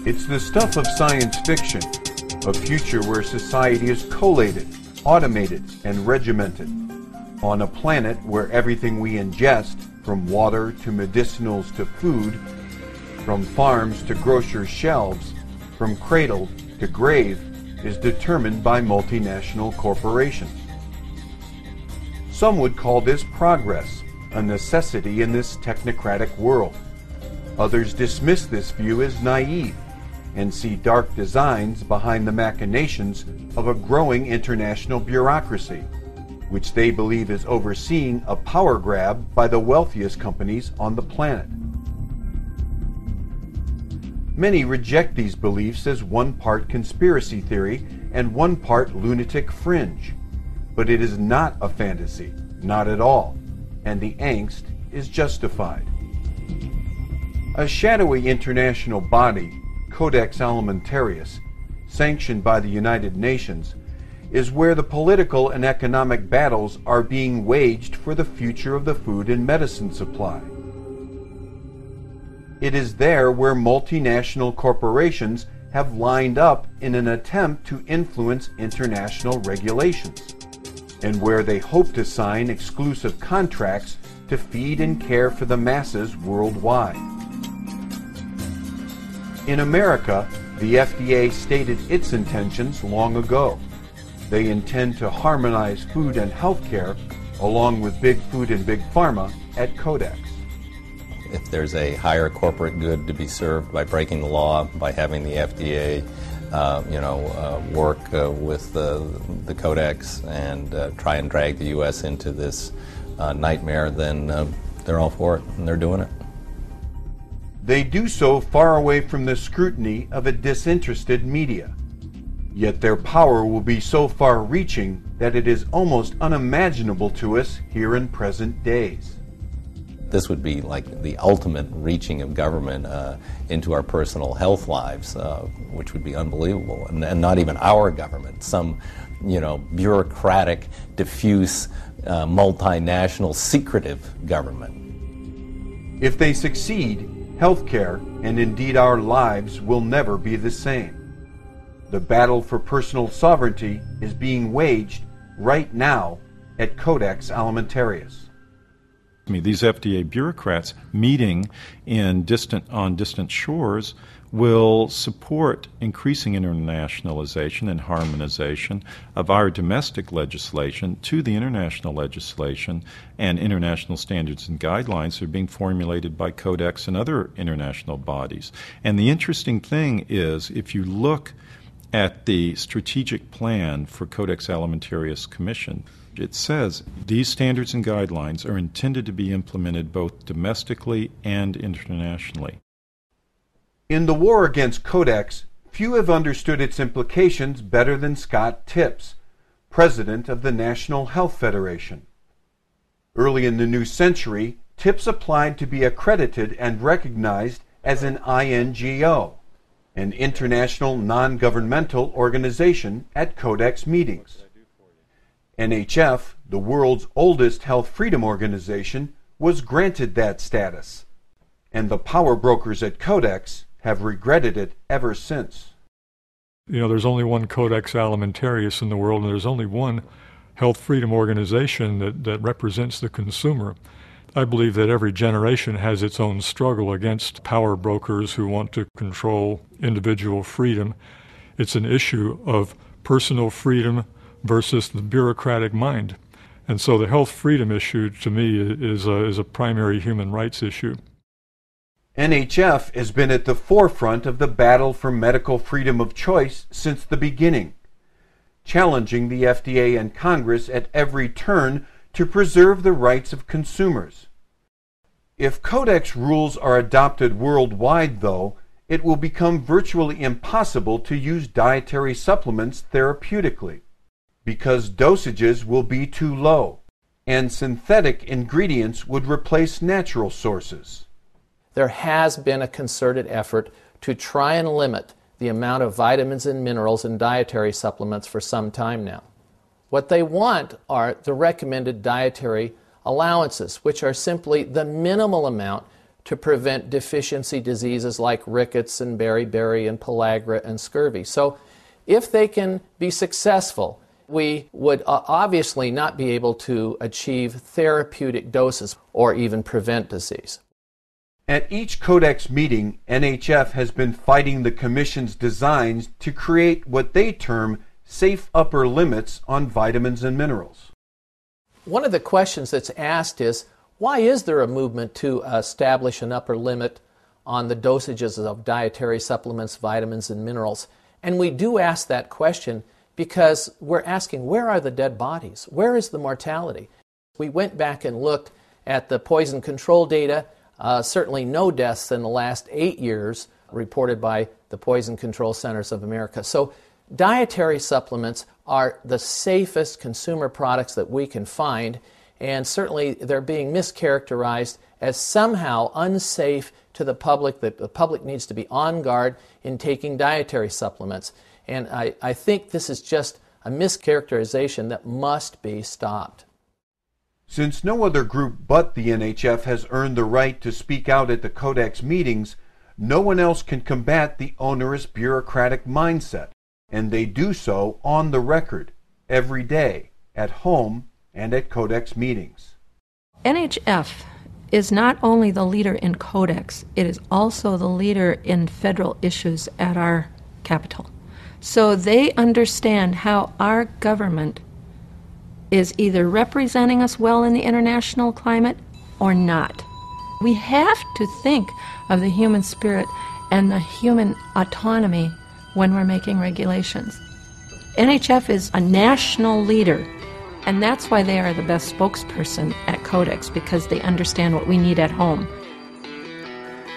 It's the stuff of science fiction, a future where society is collated, automated, and regimented, on a planet where everything we ingest, from water to medicinals to food, from farms to grocers' shelves, from cradle to grave, is determined by multinational corporations. Some would call this progress, a necessity in this technocratic world. Others dismiss this view as naive and see dark designs behind the machinations of a growing international bureaucracy, which they believe is overseeing a power grab by the wealthiest companies on the planet. Many reject these beliefs as one part conspiracy theory and one part lunatic fringe. But it is not a fantasy, not at all, and the angst is justified. A shadowy international body, Codex Alimentarius, sanctioned by the United Nations, is where the political and economic battles are being waged for the future of the food and medicine supply. It is there where multinational corporations have lined up in an attempt to influence international regulations, and where they hope to sign exclusive contracts to feed and care for the masses worldwide. In America, the FDA stated its intentions long ago. They intend to harmonize food and health care, along with Big Food and Big Pharma, at Codex. If there's a higher corporate good to be served by breaking the law, by having the FDA work with the Codex and try and drag the U.S. into this nightmare, then they're all for it, and they're doing it. They do so far away from the scrutiny of a disinterested media. Yet their power will be so far-reaching that it is almost unimaginable to us here in present days. This would be like the ultimate reaching of government into our personal health lives, which would be unbelievable. And not even our government, some, bureaucratic, diffuse, multinational, secretive government. If they succeed, healthcare, and indeed our lives, will never be the same. The battle for personal sovereignty is being waged right now at Codex Alimentarius. These FDA bureaucrats meeting on distant shores will support increasing internationalization and harmonization of our domestic legislation to the international legislation and international standards and guidelines that are being formulated by Codex and other international bodies. And the interesting thing is, if you look at the strategic plan for Codex Alimentarius Commission, it says these standards and guidelines are intended to be implemented both domestically and internationally. In the war against Codex, few have understood its implications better than Scott Tipps, president of the National Health Federation. Early in the new century, Tipps applied to be accredited and recognized as an INGO, an international non-governmental organization, at Codex meetings. NHF, the world's oldest health freedom organization, was granted that status, and the power brokers at Codex have regretted it ever since. There's only one Codex Alimentarius in the world, and there's only one health freedom organization that represents the consumer. I believe that every generation has its own struggle against power brokers who want to control individual freedom. It's an issue of personal freedom versus the bureaucratic mind. And so the health freedom issue, to me, is a primary human rights issue. NHF has been at the forefront of the battle for medical freedom of choice since the beginning, challenging the FDA and Congress at every turn to preserve the rights of consumers. If Codex rules are adopted worldwide, though, it will become virtually impossible to use dietary supplements therapeutically, because dosages will be too low, and synthetic ingredients would replace natural sources. There has been a concerted effort to try and limit the amount of vitamins and minerals in dietary supplements for some time now. What they want are the recommended dietary allowances, which are simply the minimal amount to prevent deficiency diseases like rickets and beriberi and pellagra and scurvy. So if they can be successful, we would obviously not be able to achieve therapeutic doses or even prevent disease. At each Codex meeting, NHF has been fighting the Commission's designs to create what they term safe upper limits on vitamins and minerals. One of the questions that's asked is, why is there a movement to establish an upper limit on the dosages of dietary supplements, vitamins, and minerals? And we do ask that question because we're asking, where are the dead bodies? Where is the mortality? We went back and looked at the poison control data. Certainly no deaths in the last 8 years reported by the Poison Control Centers of America. So dietary supplements are the safest consumer products that we can find, and certainly they're being mischaracterized as somehow unsafe to the public, that the public needs to be on guard in taking dietary supplements. And I think this is just a mischaracterization that must be stopped. Since no other group but the NHF has earned the right to speak out at the Codex meetings, no one else can combat the onerous bureaucratic mindset, and they do so on the record, every day, at home and at Codex meetings. NHF is not only the leader in Codex, it is also the leader in federal issues at our Capitol. So they understand how our government is either representing us well in the international climate or not. We have to think of the human spirit and the human autonomy when we're making regulations. NHF is a national leader, and that's why they are the best spokesperson at Codex, because they understand what we need at home.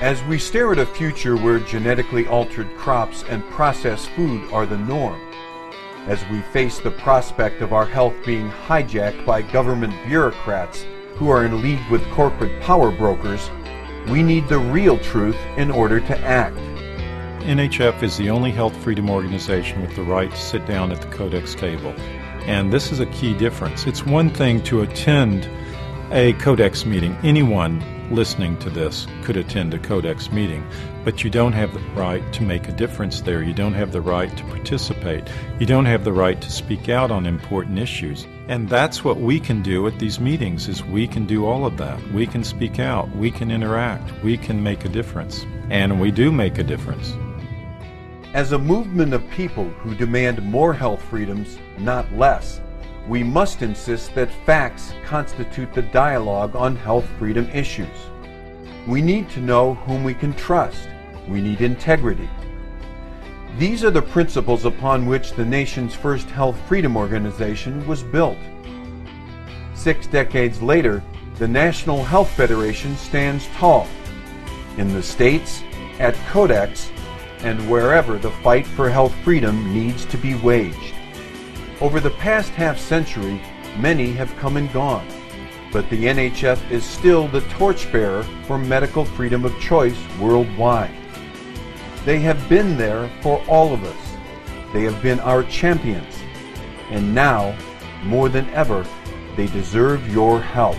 As we stare at a future where genetically altered crops and processed food are the norm, as we face the prospect of our health being hijacked by government bureaucrats who are in league with corporate power brokers, we need the real truth in order to act. NHF is the only health freedom organization with the right to sit down at the Codex table. And this is a key difference. It's one thing to attend a Codex meeting. Anyone listening to this could attend a Codex meeting, but you don't have the right to make a difference there. You don't have the right to participate. You don't have the right to speak out on important issues. And that's what we can do at these meetings, is we can do all of that. We can speak out, we can interact, we can make a difference. And we do make a difference. As a movement of people who demand more health freedoms, not less, we must insist that facts constitute the dialogue on health freedom issues. We need to know whom we can trust. We need integrity. These are the principles upon which the nation's first health freedom organization was built. 6 decades later, the National Health Federation stands tall, in the states, at Codex, and wherever the fight for health freedom needs to be waged. Over the past half-century, many have come and gone, but the NHF is still the torchbearer for medical freedom of choice worldwide. They have been there for all of us. They have been our champions, and now, more than ever, they deserve your help.